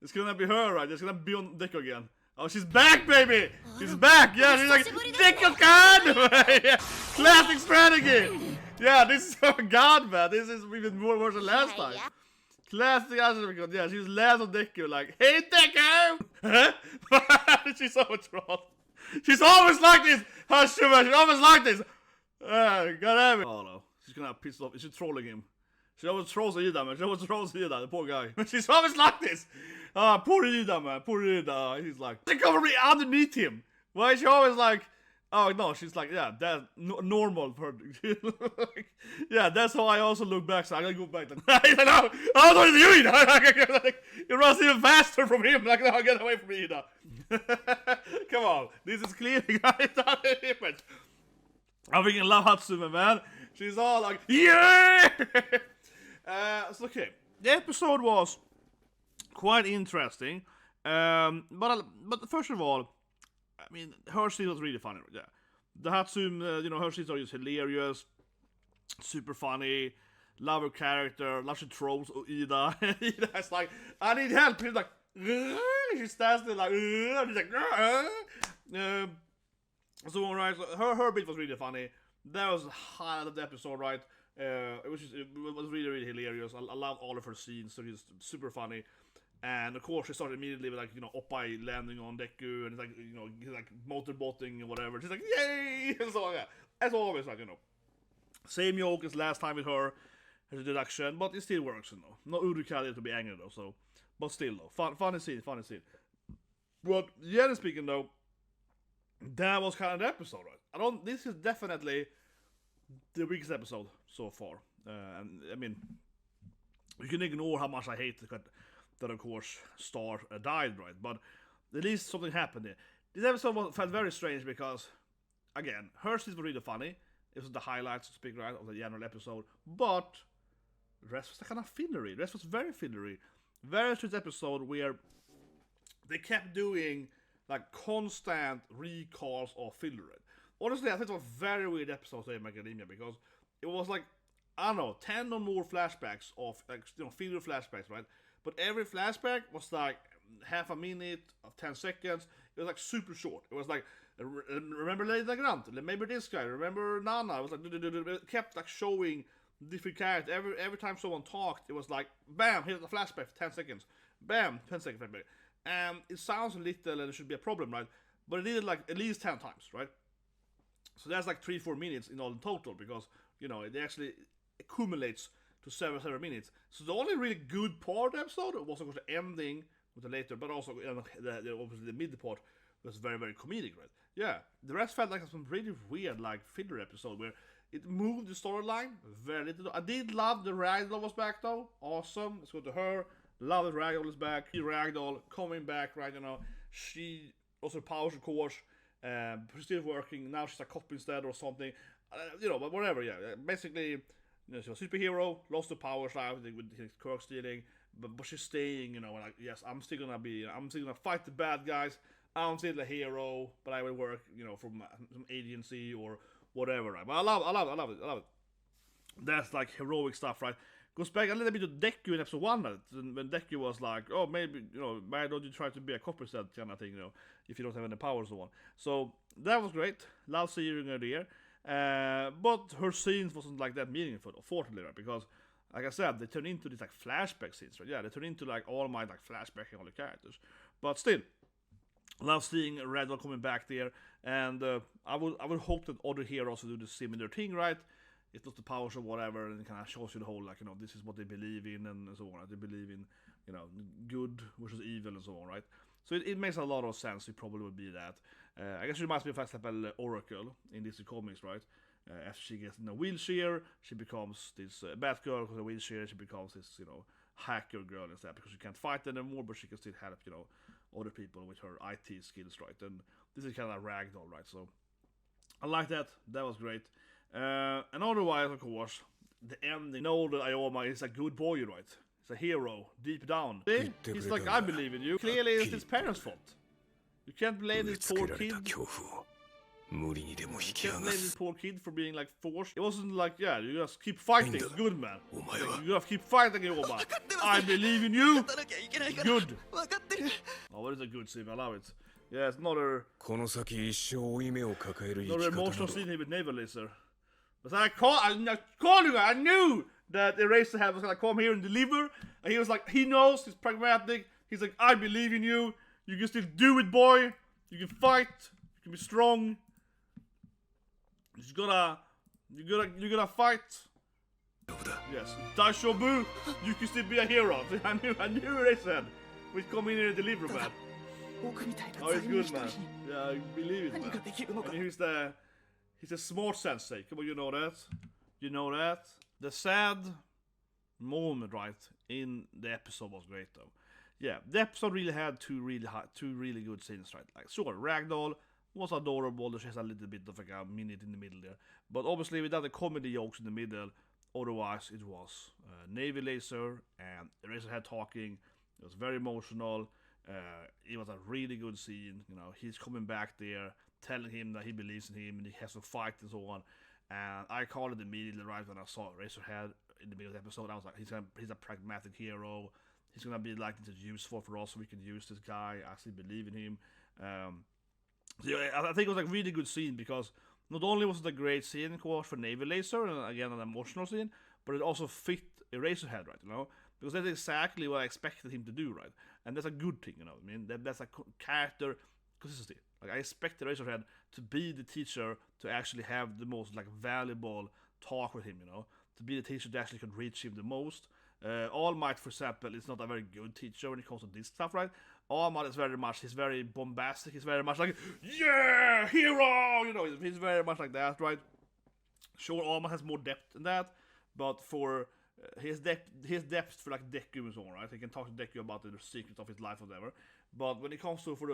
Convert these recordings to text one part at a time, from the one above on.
It's gonna be her, right? It's gonna be on Deku again. Oh, she's back, baby! She's back! Yeah, she's like, Deku-kan! Yeah. Classic strategy! Yeah, this is her god, man. This is even more worse than last time. Classic anime, yeah, she's last on Deku, like, hey, Deku! Huh? She's so troll. She's always like this! Hatsume, she's always like this! God damn it. Oh no, she's gonna have pissed off. She's trolling him. She always trolls Ida, man. She always trolls Ida, the poor guy. She's always like this! Poor Ida, man. Poor Ida. He's like, they cover me underneath him! Why is she always like, oh no, she's like, yeah, that's normal for yeah, that's how I also look back, so I gotta go back. Like, no, oh, what are you doing? Like, it runs even faster from him. Like, no, get away from me, Ida. Come on, this is clearly not an image. I freaking love Hatsume, man. She's all like, yeah! So, okay, the episode was quite interesting, but first of all, I mean, her scene was really funny, yeah. The Hatsume, you know, her scenes are just hilarious, super funny, love her character, love she trolls Ida. Ida's like, I need help. He's like, she stands there like, and he's like, so alright, so her bit was really funny. That was the highlight of the episode, right? It was really, really hilarious. I love all of her scenes, so it's super funny. And of course, she started immediately with, like, you know, Oppai landing on Deku, and it's like, you know, he's like motorbotting and whatever. She's like, yay! And so, yeah, as always, like, you know, same joke as last time with her, as a deduction, but it still works, you know. No Urukari to be angry though, so, but still though, funny scene. But generally speaking though, that was kind of the episode, right? This is definitely the weakest episode so far, and I mean, you can ignore how much I hate that of course Star died, right? But at least something happened there. This episode felt very strange because, again, her scenes were really funny. It was the highlights, to speak, right, of the general episode. But the rest was kind of fillery. The rest was very fillery. Very strange episode where they kept doing like constant recalls of filler. Honestly, I think it was a very weird episode of Academia because it was like, I don't know, 10 or more flashbacks of, like, you know, filler flashbacks, right? But every flashback was like half a minute of 10 seconds. It was like super short. It was like, remember Lady Grant? Remember this guy? Remember Nana? It was like, it kept like showing different characters. Every time someone talked, it was like, bam, here's the flashback for 10 seconds. Bam, 10 second flashback. And it sounds a little and it should be a problem, right? But it did it like at least 10 times, right? So that's like 3-4 minutes in all in total because, you know, it actually accumulates to several minutes. So the only really good part of the episode was of course the ending with the later, but also obviously the mid part was very, very comedic, right? Yeah, the rest felt like some really weird like filler episode where it moved the storyline very little. I did love the Ragdoll was back though. Awesome. Let's go to her. Love that Ragdoll is back. Ragdoll coming back, right? You know, she also powers of course. She's still working now. She's a cop instead or something. You know, but whatever. Yeah, basically, you know, she's a superhero, lost the powers now with his quirk stealing, but she's staying. You know, like, yes, I'm still gonna fight the bad guys. I'm still a hero, but I will work, you know, from some agency or whatever. Right? But I love it. That's like heroic stuff, right? Goes back a little bit to Deku in episode 1, right? When Deku was like, oh, maybe, you know, why don't you try to be a cop instead, kind of thing, you know, if you don't have any powers or so on. So that was great. Love seeing her there. But her scenes wasn't like that meaningful, unfortunately, right? Because, like I said, they turn into these like flashback scenes, right? Yeah, they turn into like all my like flashbacking all the characters. But still, love seeing Ragdoll coming back there, and I would hope that other heroes will do the similar thing, right? It's not the powers or whatever, and it kind of shows you the whole, like, you know, this is what they believe in and so on. Right? They believe in, you know, good versus evil and so on, right? So it makes a lot of sense. It probably would be that. I guess it reminds me of, for example, Oracle in DC Comics, right? After she gets in a wheelchair, she becomes this Batgirl with a wheelchair. She becomes this, you know, hacker girl instead because she can't fight anymore, but she can still help, you know, other people with her IT skills, right? And this is kind of Ragdoll, right? So I like that. That was great. And otherwise, of course, the ending. Know that Ayoma is a good boy, right? He's a hero deep down. See? He's like, I believe in you. Clearly, it's his parents' fault. You can't blame this poor kid. 無理にでも引き Can't 剥が blame this す。 poor kid for being like forced. It wasn't like, yeah, you just keep fighting. It's good, man. お前は You gotta keep fighting, Yoma. 分かってます I believe in you. 勝たなきゃいけないから Good. 分かってる Oh, what is a good scene? I love it. Yeah, it's another この先一生負い目を抱える生 another き方な emotional ど scene here with Naval Laser. But I called you. I knew that Eraserhead was gonna come here and deliver. And he was like, he knows. He's pragmatic. He's like, I believe in you. You can still do it, boy. You can fight. You can be strong. You gotta fight. 丈夫だ。 Yes, Daishobu, you can still be a hero. I knew Eraserhead would come in here and deliver, man. 僕みたいな Oh, 罪 it's 人 good, 一人 man. に Yeah, I believe it, 何 man. ができるのか And he's a smart sensei. Come on, you know that. You know that. The sad moment, right, in the episode was great, though. Yeah, the episode really had two really good scenes, right? Like, sure, Ragdoll was adorable. She has a little bit of like a minute in the middle there, but obviously without the comedy jokes in the middle. Otherwise, it was Navy Laser and Eraserhead talking. It was very emotional. It was a really good scene. You know, he's coming back there, telling him that he believes in him and he has to fight and so on. And I called it immediately right when I saw Eraserhead in the middle of the episode. I was like, he's a pragmatic hero. He's gonna be like this useful for us, so we can use this guy. I actually believe in him. So yeah, I think it was like really good scene because not only was it a great scene, of course, for Navy Laser and again an emotional scene, but it also fit Eraserhead, right? You know, because that's exactly what I expected him to do, right? And that's a good thing, you know. I mean, that's a character consistency. Like I expect Eraserhead to be the teacher to actually have the most like valuable talk with him, you know, to be the teacher that actually could reach him the most. All Might, for example, is not a very good teacher when it comes to this stuff, right? All Might is he's very bombastic, he's very much like, yeah, hero, you know, he's very much like that, right? Sure, All Might has more depth than that, but for his depth for like Deku and so on, right? He can talk to Deku about the secrets of his life or whatever. But when it comes to for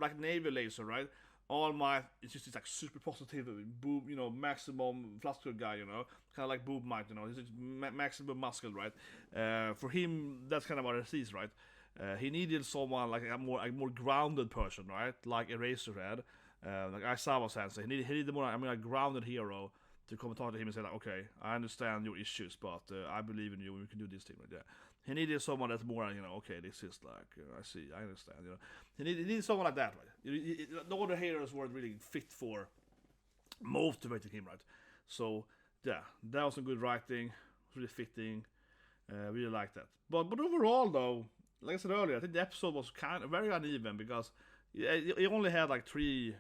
like Navy Laser, right? All Might is just this like super positive, boom, you know, maximum fluster guy, you know, kind of like Boob Might, you know, he's just maximum muscle, right? For him, that's kind of what it is, right? He needed someone like a more grounded person, right? Like Eraserhead, like Aizawa Sensei. He needed more, a grounded hero to come and talk to him and say like, okay, I understand your issues, but I believe in you and we can do this thing right there. He needed someone that's more, you know, okay, this is like, I see, I understand, you know. He needed someone like that, right? The other heroes weren't really fit for motivating him, right? So, yeah, that was some good writing, really fitting, really like that. But overall, though, like I said earlier, I think the episode was kind of very uneven because it only had like three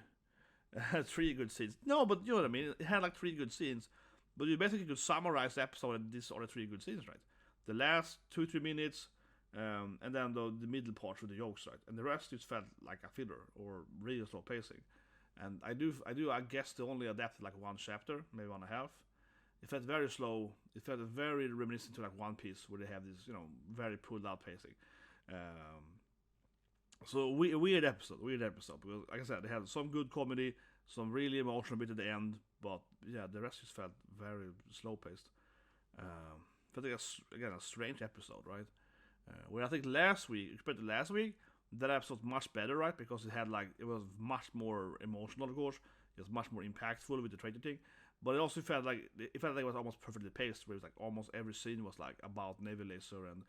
good scenes. No, but you know what I mean? It had like 3 good scenes, but you basically could summarize the episode in these other 3 good scenes, right? The last 2-3 minutes, and then the middle part with the jokes, right? And the rest just felt like a filler or really slow pacing. And I guess they only adapted like 1 chapter, maybe 1.5. It felt very slow. It felt very reminiscent to like One Piece, where they have this, you know, very pulled out pacing. So weird episode because, like I said, they had some good comedy, some really emotional bit at the end, but yeah, the rest just felt very slow paced. Felt like a strange episode, right? Where I think compared to last week, that episode was much better, right? Because it was much more emotional, of course. It was much more impactful with the traitor thing, but it also felt like it was almost perfectly paced, where it was like almost every scene was like about Navy Laser and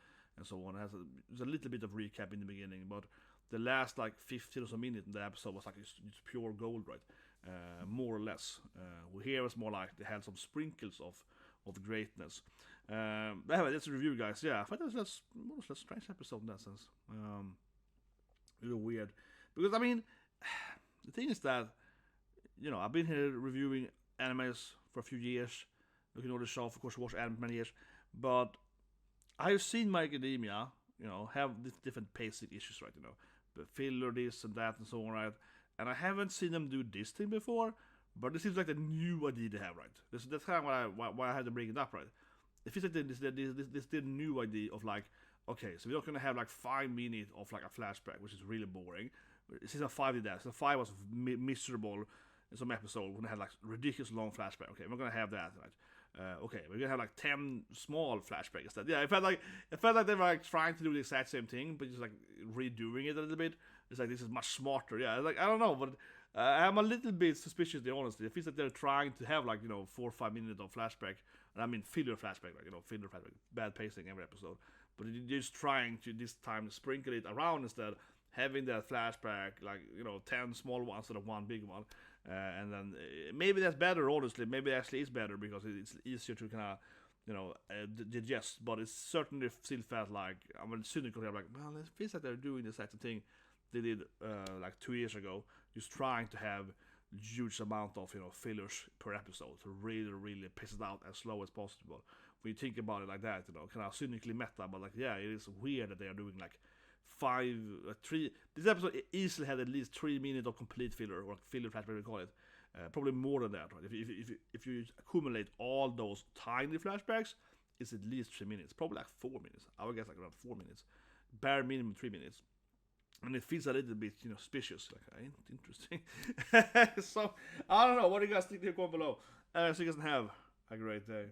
so on. There's a little bit of recap in the beginning, but the last like 15 or so minutes in the episode was like it's pure gold, right? More or less. Here it's more like they had some sprinkles of greatness. But anyway, that's a review, guys. Yeah, I thought it was a strange episode in that sense. Really weird. Because, I mean, the thing is that, you know, I've been here reviewing animes for a few years. Looking at the show, of course, watch anime for many years. But I've seen My Academia, you know, have different pacing issues, right? You know, the filler, this and that, and so on, right? And I haven't seen them do this thing before, but this seems like the new idea they have, right? That's kind of why I had to bring it up, right? It feels like this the new idea of like, okay, so we're not gonna have like 5 minutes of like a flashback, which is really boring. Season 5 did that. Season 5 was miserable in some episode when they had like ridiculous long flashback. Okay, we're gonna have that, right? Okay, we're gonna have like 10 small flashbacks instead. Yeah, it felt like they were like trying to do the exact same thing, but just like redoing it a little bit. It's like this is much smarter. Yeah, like I don't know, but I'm a little bit suspicious, honestly. It feels like they're trying to have 4 or 5 minutes of flashback. And I mean filler flashback, filler flashback, bad pacing every episode. But they're just trying to this time sprinkle it around instead, having that flashback 10 small ones instead of one big one. And then maybe that's better, honestly. Maybe it actually is better because it's easier to kind of digest. But it certainly still felt like cynical. I'm like, well, it feels like they're doing the exact thing they did 2 years ago, just trying to have huge amount of fillers per episode to really piss it out as slow as possible. When you think about it like that, kind of cynically meta, but it is weird that they are doing 3. This episode easily had at least 3 minutes of complete filler, or filler flashback we call it. Probably more than that, right? If you accumulate all those tiny flashbacks, it's at least 3 minutes, probably 4 minutes. I would guess around 4 minutes, bare minimum 3 minutes. And it feels a little bit, suspicious. Interesting. So, I don't know. What do you guys think? Comment below. So you guys have a great day.